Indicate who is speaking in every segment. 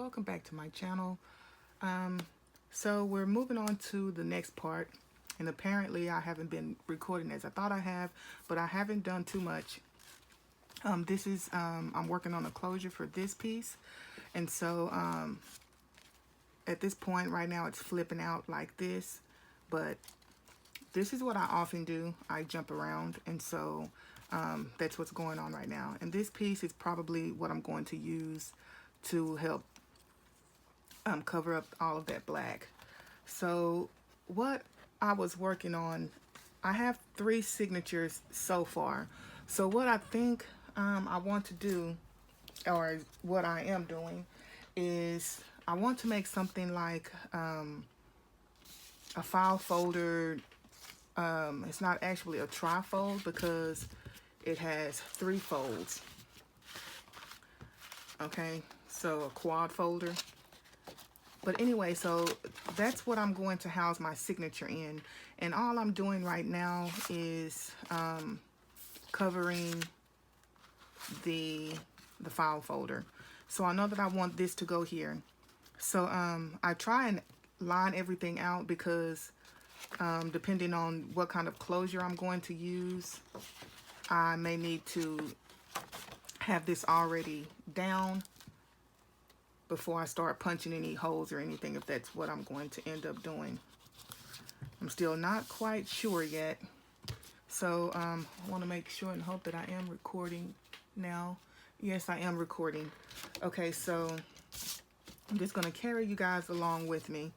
Speaker 1: welcome back to my channel. Um, so we're moving on to the next part, and apparently I haven't been recording as I thought I have, but I haven't done too much. I'm working on a closure for this piece, and so at this point right now it's flipping out like this, but this is what I often do. I jump around, and so that's what's going on right now. And this piece is probably what I'm going to use to help cover up all of that black. So what I was working on, I have 3 signatures so far. So what I think I want to do, or what I am doing, is I want to make something like a file folder. It's not actually a trifold because it has 3 folds. Okay, so a quad folder. But anyway, so that's what I'm going to house my signature in. And all I'm doing right now is covering the file folder. So I know that I want this to go here. So I try and line everything out because depending on what kind of closure I'm going to use, I may need to have this already down before I start punching any holes or anything, if that's what I'm going to end up doing. I'm still not quite sure yet. So I want to make sure and hope that I am recording now. Yes, I am recording. Okay, so I'm just going to carry you guys along with me.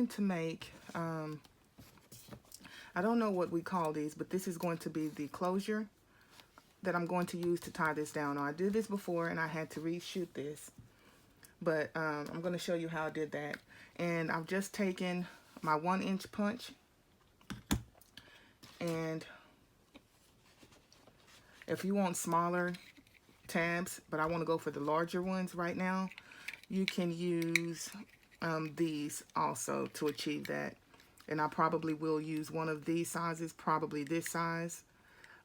Speaker 1: going to make, I don't know what we call these, but this is going to be the closure that I'm going to use to tie this down. Now, I did this before and I had to reshoot this, but I'm going to show you how I did that. And I've just taken my 1-inch punch, and if you want smaller tabs, but I want to go for the larger ones right now, you can use these also to achieve that. And I probably will use one of these sizes, probably this size,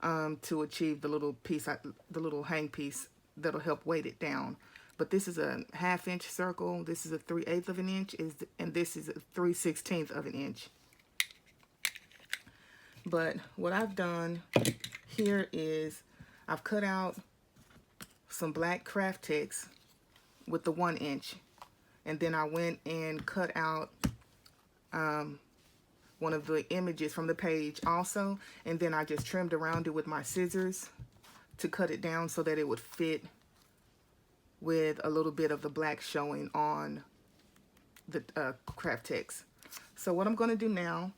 Speaker 1: to achieve the little piece, the little hang piece that'll help weight it down. But this is a 1/2 inch circle, this is a 3/8 of an inch, and this is a 3/16 of an inch. But what I've done here is I've cut out some black craft text with the 1 inch, and then I went and cut out one of the images from the page also, and then I just trimmed around it with my scissors to cut it down so that it would fit with a little bit of the black showing on the craft text. So what I'm going to do now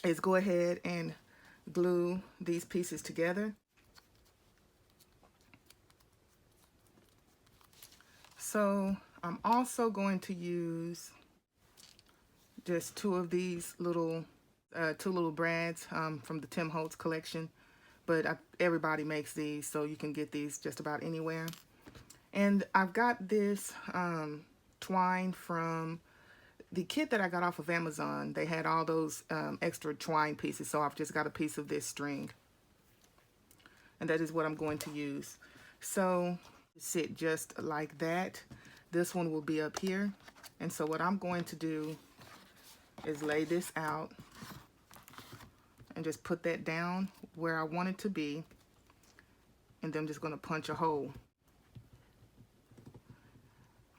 Speaker 1: is go ahead and glue these pieces together. So I'm also going to use just two of these little, two little brads from the Tim Holtz collection. But everybody makes these, so you can get these just about anywhere. And I've got this twine from the kit that I got off of Amazon. They had all those extra twine pieces, so I've just got a piece of this string. And that is what I'm going to use. So sit just like that. This one will be up here. And so what I'm going to do is lay this out and just put that down where I want it to be. And then I'm just going to punch a hole.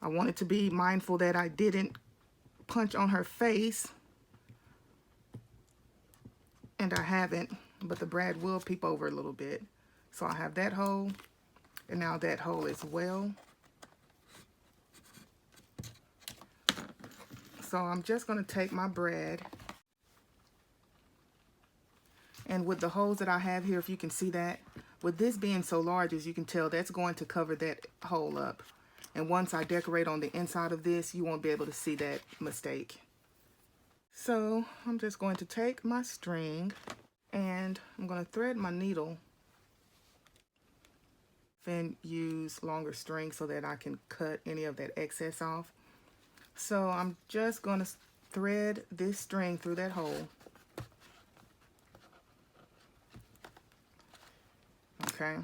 Speaker 1: I wanted to be mindful that I didn't punch on her face, and I haven't, but the brad will peep over a little bit. So I have that hole, and now that hole as well. So I'm just going to take my brad, and with the holes that I have here, if you can see that, with this being so large, as you can tell, that's going to cover that hole up. And once I decorate on the inside of this, you won't be able to see that mistake. So I'm just going to take my string and I'm going to thread my needle and use longer string so that I can cut any of that excess off. So I'm just going to thread this string through that hole. Okay.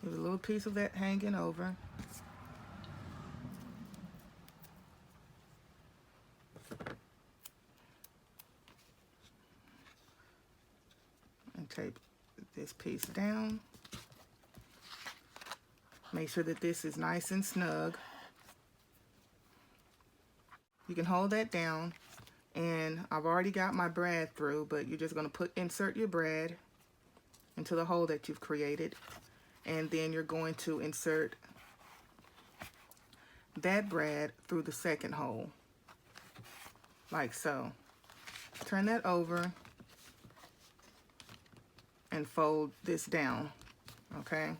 Speaker 1: There's a little piece of that hanging over. And tape this piece down. Make sure that this is nice and snug. You can hold that down, and I've already got my brad through, but you're just going to insert your brad into the hole that you've created, and then you're going to insert that brad through the second hole, like so. Turn that over and fold this down, okay?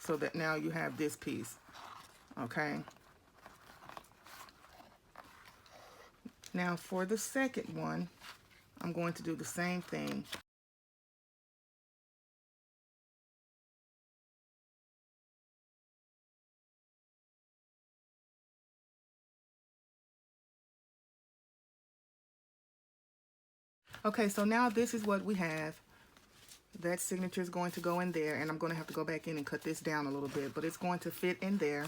Speaker 1: So that now you have this piece, okay? Now for the second one, I'm going to do the same thing. Okay, so now this is what we have. That signature is going to go in there, and I'm going to have to go back in and cut this down a little bit, but it's going to fit in there.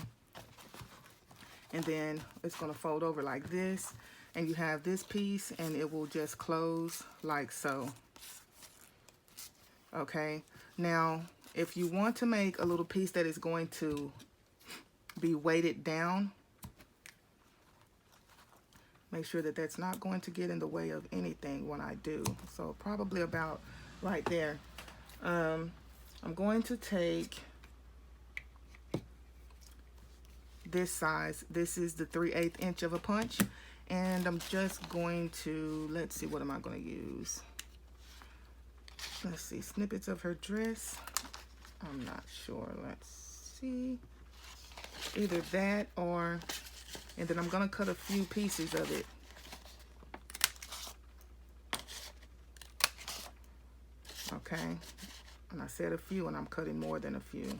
Speaker 1: And then it's going to fold over like this, and you have this piece, and it will just close like so. Okay, now if you want to make a little piece that is going to be weighted down, make sure that that's not going to get in the way of anything when I do. So probably about right there. I'm going to take this size. This is the 3/8 inch of a punch. And I'm just going to, let's see, what am I going to use? Let's see, snippets of her dress. I'm not sure. Let's see. Either that or, and then I'm going to cut a few pieces of it. Okay. And I said a few, and I'm cutting more than a few.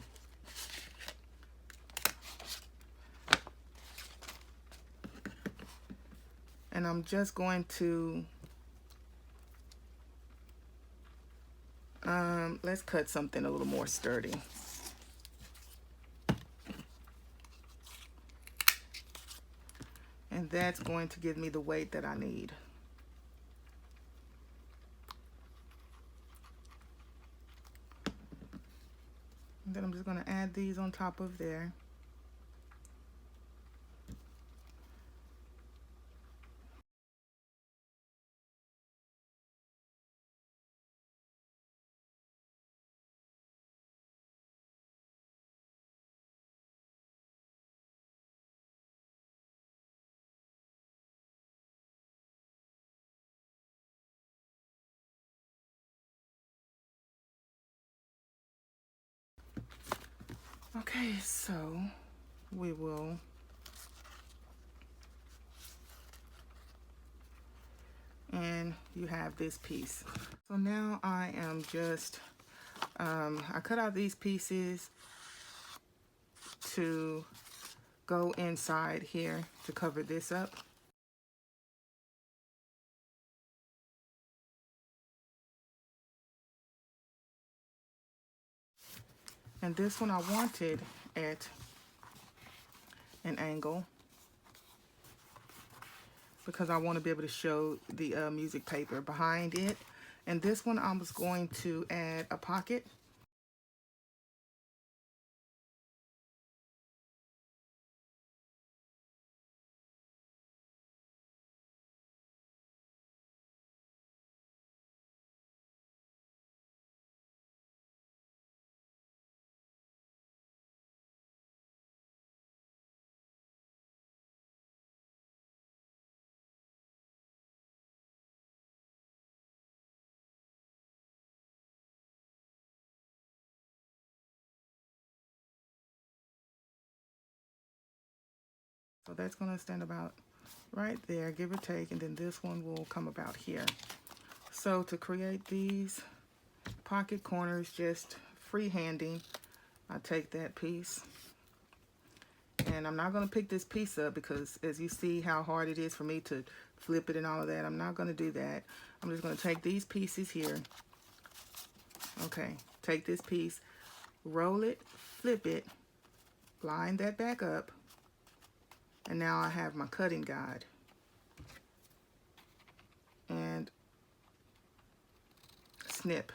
Speaker 1: And I'm just going to, let's cut something a little more sturdy. And that's going to give me the weight that I need. And then I'm just going to add these on top of there. Okay, so we will and you have this piece. So now I am just I cut out these pieces to go inside here to cover this up. And this one I wanted at an angle because I want to be able to show the music paper behind it. And this one I was going to add a pocket. So that's going to stand about right there, give or take, and then this one will come about here. So to create these pocket corners, just freehanding, I take that piece. And I'm not going to pick this piece up because as you see how hard it is for me to flip it and all of that, I'm not going to do that. I'm just going to take these pieces here. Okay, take this piece, roll it, flip it, line that back up, and now I have my cutting guide. And snip.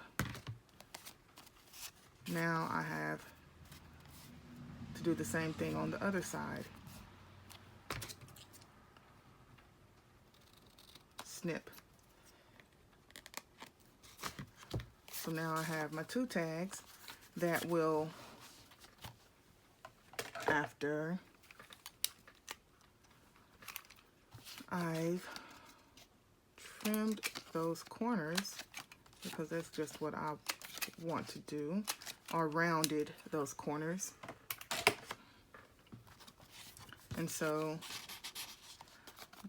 Speaker 1: Now I have to do the same thing on the other side. Snip. So now I have my 2 tags that will, after I've trimmed those corners, because that's just what I want to do, or rounded those corners. And so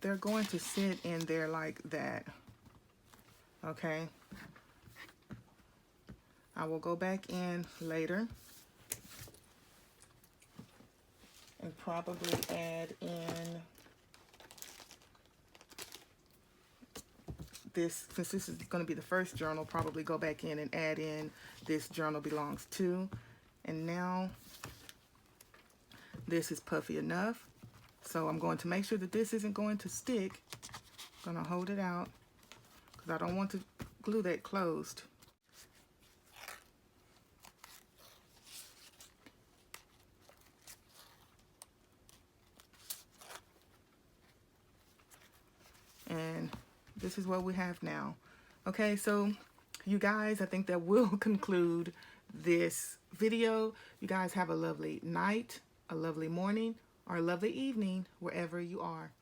Speaker 1: they're going to sit in there like that. Okay. I will go back in later and probably add in this, since this is going to be the first journal, probably go back in and add in this journal belongs to. And now this is puffy enough. So I'm going to make sure that this isn't going to stick. I'm going to hold it out because I don't want to glue that closed. And this is what we have now. Okay, so you guys, I think that will conclude this video. You guys have a lovely night, a lovely morning, or lovely evening wherever you are.